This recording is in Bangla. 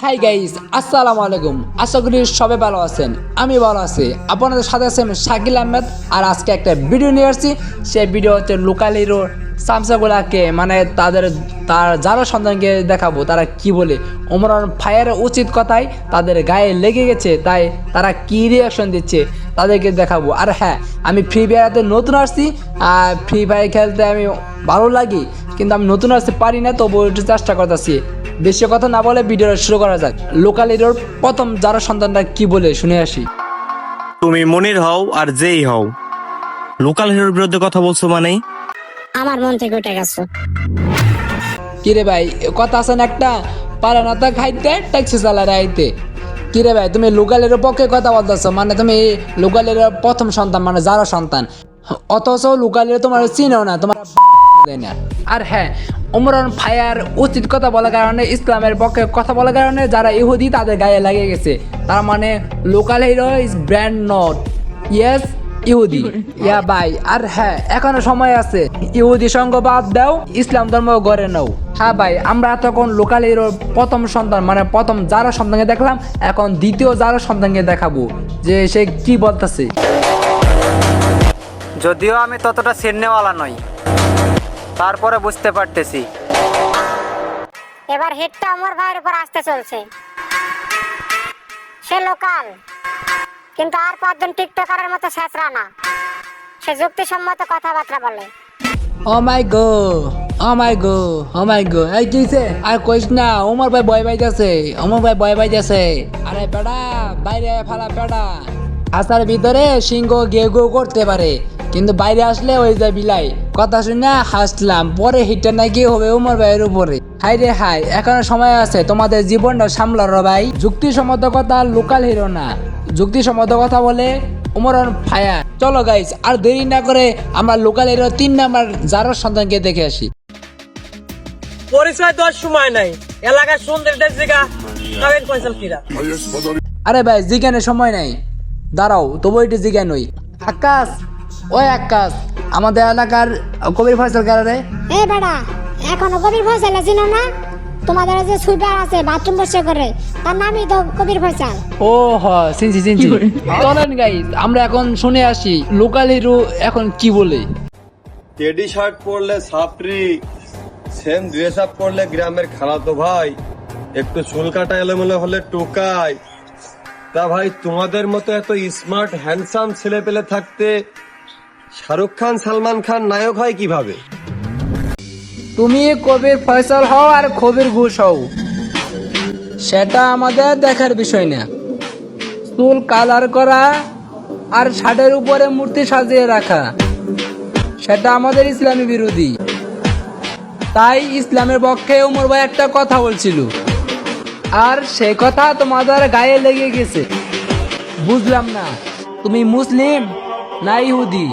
হাই গাইস, আসসালামু আলাইকুম। আশা করি সবাই ভালো আছেন। আমি ভালো আছি। আপনাদের সাথে আছি আমি শাকিল আহমেদ। আর আজকে একটা ভিডিও নিয়ে আসছি। সেই ভিডিও হচ্ছে লোকাল হিরো সামসাগুলাকে তার যারা সন্তানকে দেখাবো তারা কি বলে। ওমরান ফায়ারের উচিত কথাই তাদের গায়ে লেগে গেছে, তাই তারা কি রিয়াকশন দিচ্ছে তাদেরকে দেখাবো। আর হ্যাঁ, আমি ফ্রি ফায়ারে নতুন আসছি। আর ফ্রি ফায়ার খেলতে আমি ভালো লাগে, কিন্তু আমি নতুন আসতে পারি না, তবু একটু চেষ্টা করতেছি। বেশি কথা না বলে ভিডিও শুরু করা যাক। লোকাল হিরোর প্রথম যারা সন্তানরা কি বলে শুনে আসি। তুমি মনির হও আর যেই হও, লোকাল হিরোর বিরুদ্ধে কথা বলছো মানে? আমার মন থেকে উঠে গেছো। কিরে ভাই, কথা আছে না একটা, পারে না তা খাইতে ট্যাক্সি চালারে আইতে। কিরে ভাই, তুমি লোকাল হিরোর পক্ষে কথা বলতেছো, মানে তুমি লোকাল হিরোর প্রথম সন্তান, মানে যারা সন্তান, অথচ লোকাল হিরো তোমার চিনেও না, তোমার দেয় না। আর হ্যাঁ, ওমরান ফায়ার উচিত কথা বলার কারণে, ইসলামের পক্ষে কথা বলার কারণে যারা ইহুদি তাদের গায়ে লাগে গেছে। তার মানে local hero is brand not yes ইহুদি। ইয়া ভাই, আর হ্যাঁ, এখনো সময় আছে। ইহুদি সঙ্গ বাদ দাও, ইসলাম ধর্ম গড়ে নাও। হ্যাঁ ভাই, আমরা তখন লোকাল হিরোর প্রথম সন্তান, মানে প্রথম যারা সন্তানকে দেখলাম, এখন দ্বিতীয় যারা সন্তানকে দেখাবো যে সে কি বলতেছে। যদিও আমি ততটা সিনেওয়ালা নই, তারপরে বুঝতে পারতেছি। এবার হিটটা আমার ভাইয়ের উপর আসতে চলছে। সে লোকাল, কিন্তু আর 5 জন টিকটকারের মতো ছেঁচড়া না। সে যুক্তিসম্মত কথাবার্তা বলে। ও মাই গো, ও মাই গো, ও মাই গো, এই কিছে আর কইস না। ওমর ভাই ভয় পাইতাছে, ওমর ভাই ভয় পাইতাছে। আরে পেডা, বাইরে ফালা পেডা। আসার ভিতরে সিংহ গেউ গেউ করতে পারে, কিন্তু বাইরে আসলে ওই যায় বিলাই। কথা শুনে হাসলাম, পরে হিটটা নাকি হবে ওমর ভাইয়ের উপরে। হাই রে হাই, এখনো সময় আছে, তোমাদের জীবনটা সামলার ভাই। যুক্তিসম্মত কথা লোকাল হিরো না, যুক্তিসম্মত কথা বলে ওমরান ফায়ার। চলো গাইস, আর দেরি না করে আমরা লোকাল হিরো 3 নাম্বার যারা সন্তানকে দেখে আসি। পরিচয় দেওয়ার সময় নাই, এলাকার সুন্দরদের জায়গা কাবেন কইছেন কিরা। আরে ভাই, জিজ্ঞানের সময় নাই, দাঁড়াও তবু এটি জিজ্ঞান ওই আকাশ। ওই আকাশ, আমাদের এলাকার কবির ফয়সাল কারে? এ বেড়া, এখনো কবির ফয়সাল চিনো না? তোমাদের যে সুইপার আছে বাথরুম বসে করে, তার নামই তো কবির ফয়সাল। ও হ, চিনছি। চলেন গাইস, আমরা এখন শুনে আসি লোকাল হিরো এখন কি বলে। টেডি শার্ট পরলে সাপরি, সেম ড্রেস আপ পরলে গ্রামের খালাতো ভাই, একটু চুল কাটা এলোমেলো হলে টোকাই। তা ভাই, তোমাদের মতো এত স্মার্ট হ্যান্ডসাম ছেলে পেলে থাকতে শাহরুখ খান সালমান খান নায়ক হয় কিভাবে? তুমি কবির ফয়সাল হও আর কবির ঘুষ হও, সেটা আমাদের দেখার বিষয় না। চুল কালার করা আর শার্টের উপরে মূর্তি সাজিয়ে রাখা, সেটা আমাদের ইসলামী বিরোধী। তাই ইসলামের পক্ষে ওমর ভাই একটা কথা বলছিল, আর সেই কথা তোমাদের গায়ে লেগে গেছে। বুঝলাম না, তুমি মুসলিম না ইহুদি?